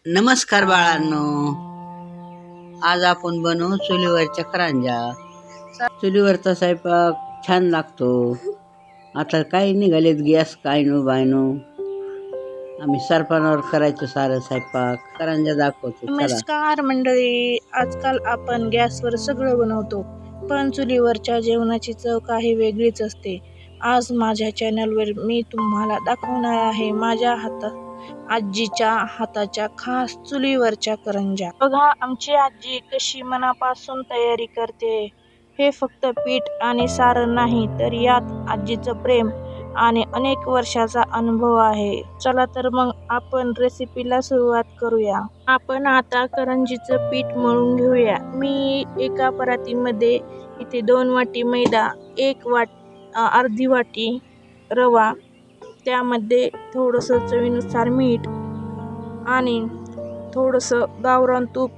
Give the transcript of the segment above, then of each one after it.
नमस्कार बाळांनो, आज आपण बनवू चुलीवरच्या करंज्या. चुलीवरचा स्वयंपाक छान लागतो. आता काय निघालेत गॅस काय नो बायनो. आम्ही सरपणावर करायचो सारं स्वयंपाक. करंज्या दाखवतो चला. नमस्कार मंडळी, आजकाल आपण गॅसवर सगळं बनवतो, पण चुलीवरच्या जेवणाची चव काही वेगळीच असते. आज माझ्या चॅनलवर मी तुम्हाला दाखवणार आहे माझ्या आजीच्या हाताच्या खास चुलीवरच्या करंज्या. बघा आमची आजी कशी मनापासून तयारी करते. हे फक्त पीठ आणि सारण नाही, तर यात आजीचं प्रेम आणि अनेक वर्षाचा अनुभव आहे. चला तर मग आपण रेसिपीला सुरुवात करूया. आपण आता करंजीचं पीठ मळून घेऊया. मी एका परातीमध्ये इथे 2 वाटी मैदा, अर्धी वाटी रवा, त्यामध्ये थोडंसं चवीनुसार मीठ आणि थोडंसं गावरान तूप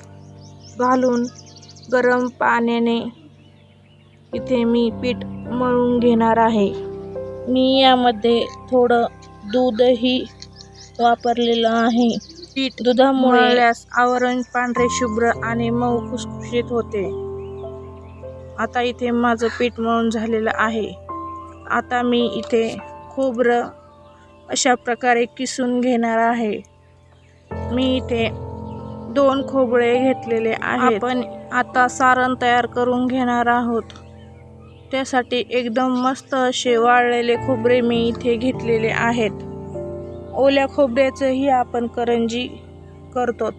घालून गरम पाण्याने इथे मी पीठ मळून घेणार आहे. मी यामध्ये थोडं दूधही वापरलेलं आहे. पीठ दुधामुळे आवरण पांढरे शुभ्र आणि मऊ खुसखुशीत होते. आता इथे माझं पीठ मळून झालेलं आहे. आता मी इथे खोबरं अशा प्रकारे किसून घेणार आहे. मी इथे 2 खोबरे घेतलेले आहेत. आपण आता सारण तयार करून घेणार आहोत. त्यासाठी एकदम मस्त असे वाळलेले खोबरे मी इथे घेतलेले आहेत. ओल्या खोबऱ्याचंही आपण करंजी करतो,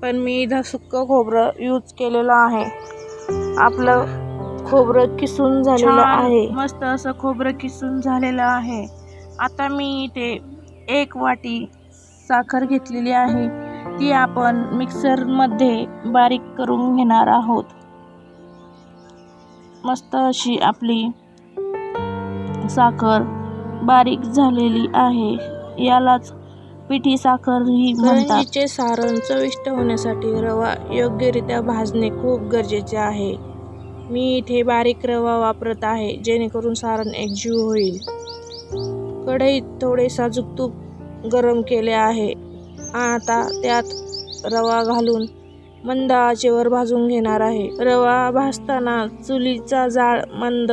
पण मी इथं सुक्कं खोबरं यूज केलेलं आहे. आपलं खोबरं किसून झालेलं आहे. मस्त असं खोबरं किसून झालेलं आहे. आता मी इथे 1 वाटी साखर घेतलेली आहे. ती आपण मिक्सरमध्ये बारीक करून घेणार आहोत. मस्त अशी आपली साखर बारीक झालेली आहे. यालाच पिठी साखर ही म्हणतात. करंजीचे सारण चविष्ट होण्यासाठी रवा योग्यरित्या भाजणे खूप गरजेचे आहे. मी इथे बारीक रवा वापरत आहे, जेणेकरून सारण एकजीव होईल. कढईत थोडे साजूक तूप गरम केले आहे. आता त्यात रवा घालून मंद आचेवर भाजून घेणार आहे. रवा भाजताना चुलीचा जाळ मंद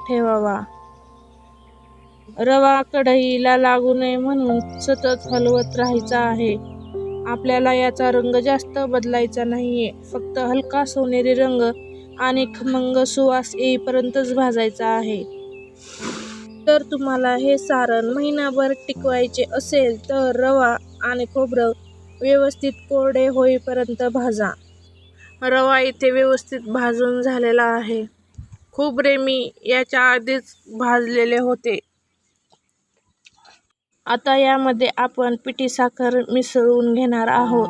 ठेवावा. रवा कढईला लागू नये म्हणून सतत हलवत राहायचा आहे. आपल्याला याचा रंग जास्त बदलायचा नाहीये. फक्त हलका सोनेरी रंग आणि खमंग सुवास येईपर्यंतच भाजायचा आहे. तर तुम्हाला हे सारण महिनाभर टिकवायचे असेल तर रवा आणि खोबरं व्यवस्थित कोरडे होईपर्यंत भाजा. रवा इथे व्यवस्थित भाजून झालेला आहे. खोबरे मी याच्या आधीच भाजलेले होते. आता यामध्ये आपण पिठी साखर मिसळून घेणार आहोत.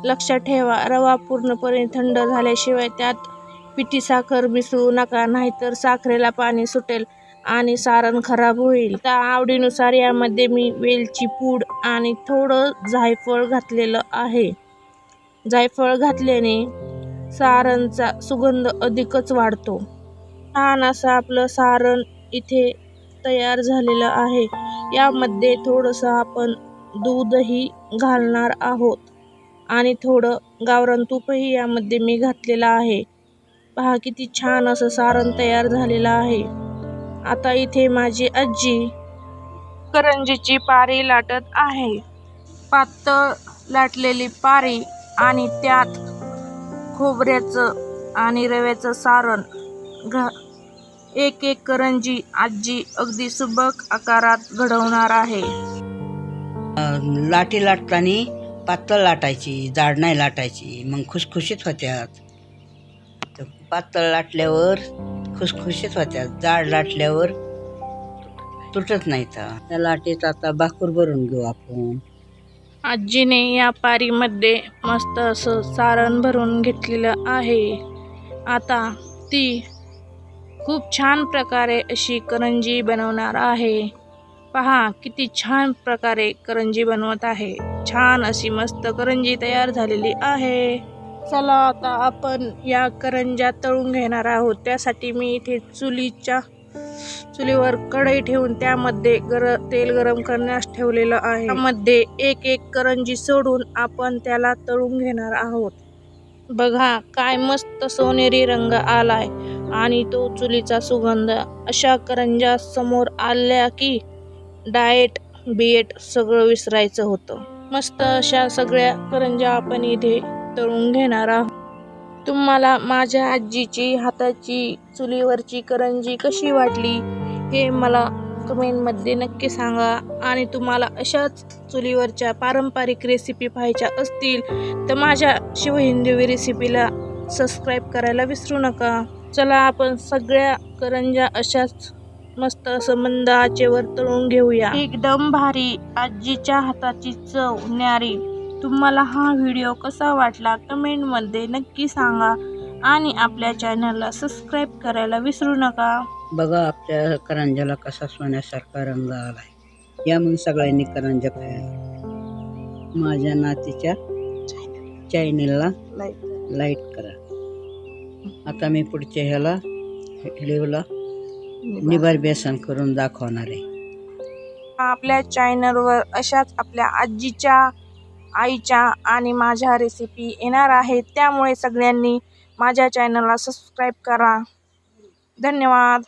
लक्षात ठेवा, रवा पूर्णपणे थंड झाल्याशिवाय त्यात पिठी साखर मिसळू नका, नाहीतर साखरेला पाणी सुटेल आणि सारण खराब होईल. आता आवडीनुसार यामध्ये मी वेलची पूड आणि थोडं जायफळ घातलेलं आहे. जायफळ घातल्याने सारणचा सुगंध अधिकच वाढतो. छान असं आपलं सारण इथे तयार झालेलं आहे. यामध्ये थोडंसं आपण दूधही घालणार आहोत आणि थोडं गावरान तूपही यामध्ये मी घातलेलं आहे. पहा किती छान असं सारण तयार झालेलं आहे. आता इथे माझी आजी करंजीची पारी लाटत आहे. पातळ लाटलेली पारी आणि त्यात खोबऱ्याचं आणि रव्याचं सारण एक करंजी आजी अगदी सुबक आकारात घडवणार आहे. लाटी लाटताना पातळ लाटायची, जाड नाही लाटायची, मग खुसखुशीत होत्यात. पातळ लाटल्यावर खुसखुशीत होत्यात, जाड लाटल्यावर तुटत नाहीत. त्या लाटीत आता भाकूर भरून घेऊ आपण. आजीने या पारीमध्ये मस्त असं सारण भरून घेतलेलं आहे. आता ती खूप छान प्रकारे अशी करंजी बनवणार आहे. पहा किती छान प्रकारे करंजी बनवत आहे. छान अशी मस्त करंजी तयार झालेली आहे. चला आता आपण या करंज्या तळून घेणार आहोत. त्यासाठी मी इथे चुलीच्या चुलीवर कढई ठेवून त्यामध्ये तेल गरम करण्यास ठेवलेलं आहे. त्यामध्ये एक एक करंजी सोडून आपण त्याला तळून घेणार आहोत. बघा काय मस्त सोनेरी रंग आलाय आणि तो चुलीचा सुगंध. अशा करंज्या समोर आल्या की डाएट बिएट सगळं विसरायचं होतं. मस्त अशा सगळ्या करंज्या आपण इथे तळून घेणार आहोत. तुम्हाला माझ्या आजीची हाताची चुलीवरची करंजी कशी वाटली हे मला कमेंटमध्ये नक्की सांगा. आणि तुम्हाला अशाच चुलीवरच्या पारंपरिक रेसिपी पाहायच्या असतील तर माझ्या शिवहिंदवी रेसिपीला सबस्क्राईब करायला विसरू नका. चला आपण सगळ्या करंज्या अशाच मस्त असं मंद आचेवर तळून घेऊया. एकदम भारी आजीच्या हाताची चव न्यारी. तुम्हाला हा व्हिडिओ कसा वाटला कमेंटमध्ये नक्की सांगा आणि आपल्या चॅनलला सबस्क्राईब करायला विसरू नका. बघा आपल्या करंज्याला कसा सोन्यासारखा रंग आलाय. या मग सगळ्यांनी करंज्या खायला. माझ्या नातीच्या चॅनलला लाईक करा. आता मी पुढच्या ह्याला व्हिडिओला निबार बेसन करून दाखवणार आहे. आपल्या चॅनलवर अशाच आपल्या आजीच्या, आईच्या आणि माझ्या रेसिपी येणार आहेत. त्यामुळे सगळ्यांनी माझ्या चॅनलला सबस्क्राईब करा. धन्यवाद.